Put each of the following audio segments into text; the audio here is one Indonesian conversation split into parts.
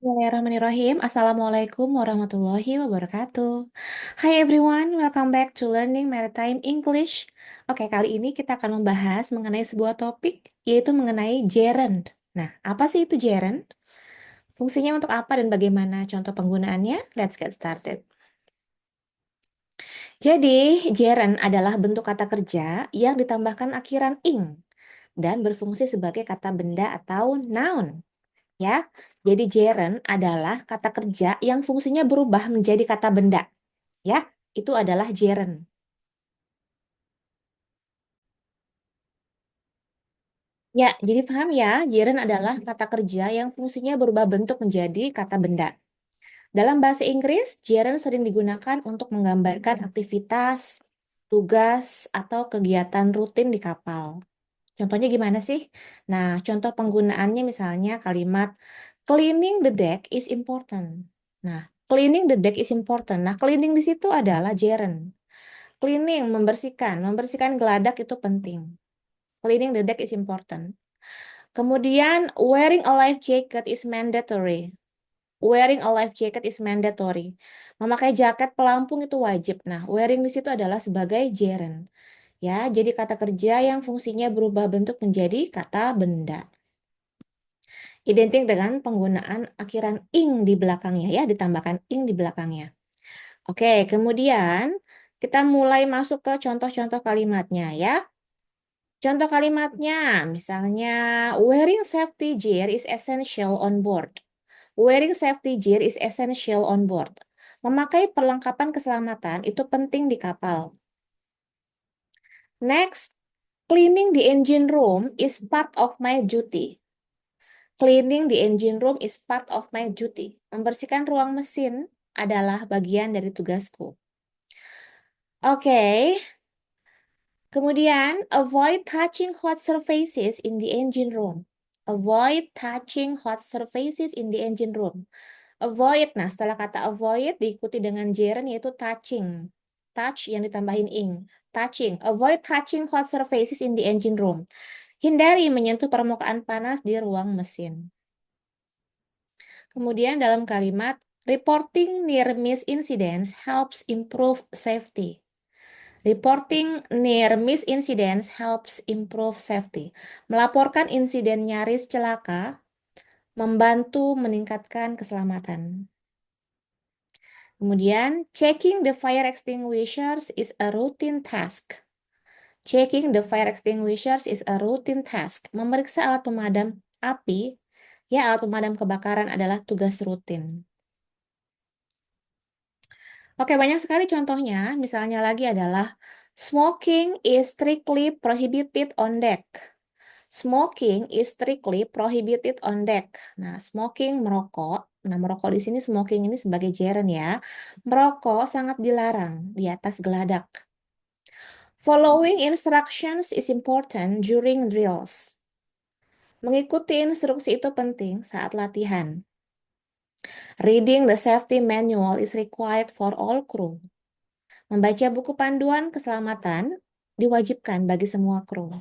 Bismillahirrahmanirrahim. Assalamualaikum warahmatullahi wabarakatuh. Hi everyone, welcome back to Learning Maritime English. Oke, kali ini kita akan membahas mengenai sebuah topik, yaitu mengenai gerund. Nah, apa sih itu gerund? Fungsinya untuk apa dan bagaimana contoh penggunaannya? Let's get started. Jadi, gerund adalah bentuk kata kerja yang ditambahkan akhiran ing dan berfungsi sebagai kata benda atau noun. Ya, jadi gerund adalah kata kerja yang fungsinya berubah menjadi kata benda. Ya, itu adalah gerund. Ya, jadi paham ya, gerund adalah kata kerja yang fungsinya berubah bentuk menjadi kata benda. Dalam bahasa Inggris, gerund sering digunakan untuk menggambarkan aktivitas, tugas, atau kegiatan rutin di kapal. Contohnya gimana sih? Nah, contoh penggunaannya misalnya kalimat cleaning the deck is important. Nah, cleaning the deck is important. Nah, cleaning di situ adalah gerund. Cleaning, membersihkan. Membersihkan geladak itu penting. Cleaning the deck is important. Kemudian, wearing a life jacket is mandatory. Wearing a life jacket is mandatory. Memakai jaket pelampung itu wajib. Nah, wearing di situ adalah sebagai gerund. Ya, jadi kata kerja yang fungsinya berubah bentuk menjadi kata benda. Identik dengan penggunaan akhiran ing di belakangnya ya, ditambahkan ing di belakangnya. Oke, kemudian kita mulai masuk ke contoh-contoh kalimatnya ya. Contoh kalimatnya, misalnya wearing safety gear is essential on board. Wearing safety gear is essential on board. Memakai perlengkapan keselamatan itu penting di kapal. Next, cleaning the engine room is part of my duty. Cleaning the engine room is part of my duty. Membersihkan ruang mesin adalah bagian dari tugasku. Oke. Kemudian, avoid touching hot surfaces in the engine room. Avoid touching hot surfaces in the engine room. Avoid, nah setelah kata avoid diikuti dengan gerund yaitu touching. Touch yang ditambahin ing. Touching. Avoid touching hot surfaces in the engine room. Hindari menyentuh permukaan panas di ruang mesin. Kemudian dalam kalimat, reporting near miss incidents helps improve safety. Reporting near miss incidents helps improve safety. Melaporkan insiden nyaris celaka membantu meningkatkan keselamatan. Kemudian, checking the fire extinguishers is a routine task. Checking the fire extinguishers is a routine task. Memeriksa alat pemadam api, ya alat pemadam kebakaran adalah tugas rutin. Oke, banyak sekali contohnya. Misalnya lagi adalah smoking is strictly prohibited on deck. Smoking is strictly prohibited on deck. Nah, smoking merokok. Nah, merokok di sini smoking ini sebagai gerund ya. Merokok sangat dilarang di atas geladak. Following instructions is important during drills. Mengikuti instruksi itu penting saat latihan. Reading the safety manual is required for all crew. Membaca buku panduan keselamatan diwajibkan bagi semua kru.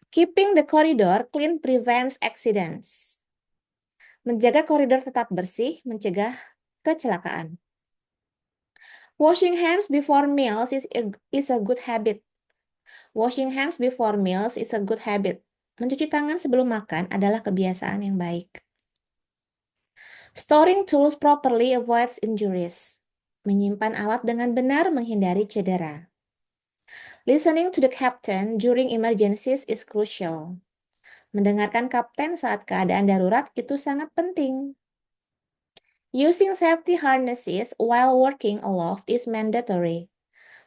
Keeping the corridor clean prevents accidents. Menjaga koridor tetap bersih mencegah kecelakaan. Washing hands before meals is a good habit. Washing hands before meals is a good habit. Mencuci tangan sebelum makan adalah kebiasaan yang baik. Storing tools properly avoids injuries. Menyimpan alat dengan benar menghindari cedera. Listening to the captain during emergencies is crucial. Mendengarkan kapten saat keadaan darurat itu sangat penting. Using safety harnesses while working aloft is mandatory.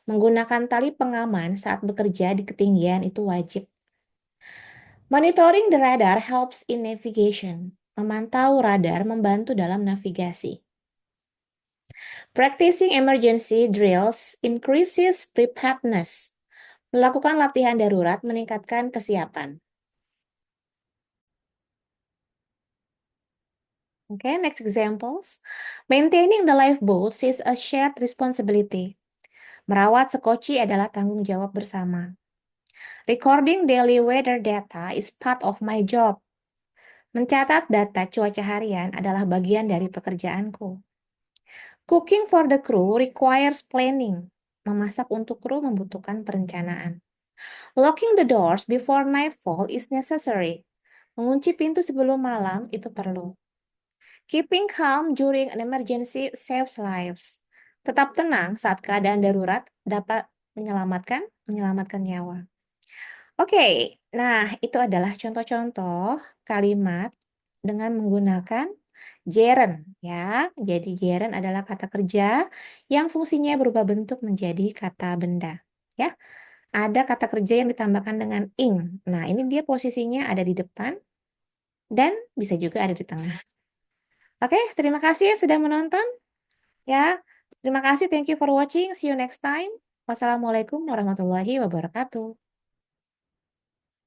Menggunakan tali pengaman saat bekerja di ketinggian itu wajib. Monitoring the radar helps in navigation. Memantau radar membantu dalam navigasi. Practicing emergency drills increases preparedness. Melakukan latihan darurat meningkatkan kesiapan. Okay, next examples. Maintaining the lifeboats is a shared responsibility. Merawat sekoci adalah tanggung jawab bersama. Recording daily weather data is part of my job. Mencatat data cuaca harian adalah bagian dari pekerjaanku. Cooking for the crew requires planning. Memasak untuk kru membutuhkan perencanaan. Locking the doors before nightfall is necessary. Mengunci pintu sebelum malam itu perlu. Keeping calm during an emergency saves lives. Tetap tenang saat keadaan darurat dapat menyelamatkan nyawa. Oke, nah itu adalah contoh-contoh kalimat dengan menggunakan gerund ya. Jadi gerund adalah kata kerja yang fungsinya berubah bentuk menjadi kata benda ya. Ada kata kerja yang ditambahkan dengan ing. Nah, ini dia posisinya ada di depan dan bisa juga ada di tengah. Oke, terima kasih sudah menonton ya. Terima kasih, thank you for watching. See you next time. Wassalamualaikum warahmatullahi wabarakatuh.